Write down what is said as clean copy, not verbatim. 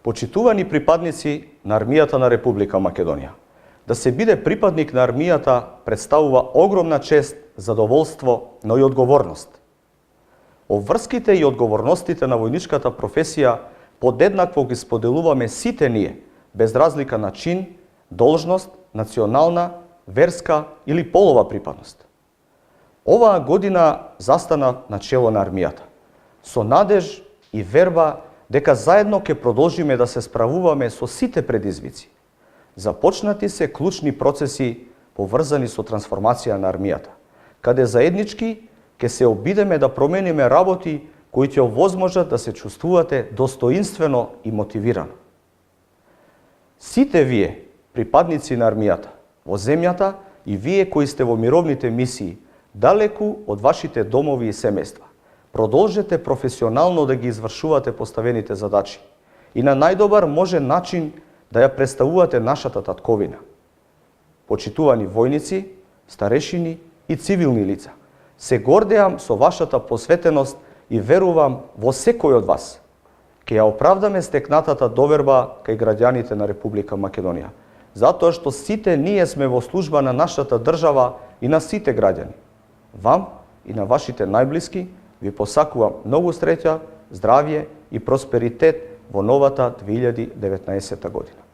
Почитувани припадници на армијата на Република Македонија, да се биде припадник на армијата представува огромна чест, задоволство, но и одговорност. Обврските и одговорностите на војничката професија подеднакво ги споделуваме сите ние, без разлика на чин, должност, национална, верска или полова припадност. Оваа година застана на чело на армијата, со надеж и верба дека заедно ќе продолжиме да се справуваме со сите предизвици. Започнати се клучни процеси поврзани со трансформација на армијата, каде заеднички ќе се обидеме да промениме работи кои ќе овозможат да се чувствувате достоинствено и мотивирано. Сите вие, припадници на армијата, во земјата и вие кои сте во мировните мисии, далеку од вашите домови и семејства, продолжете професионално да ги извршувате поставените задачи и на најдобар можен начин да ја представувате нашата татковина. Почитувани војници, старешини и цивилни лица, се гордеам со вашата посветеност и верувам во секој од вас. Ке ја оправдаме стекнатата доверба кај граѓаните на Република Македонија, затоа што сите ние сме во служба на нашата држава и на сите граѓани. Вам и на вашите најблиски ви посакувам многу среќа, здравје и просперитет во новата 2019 година.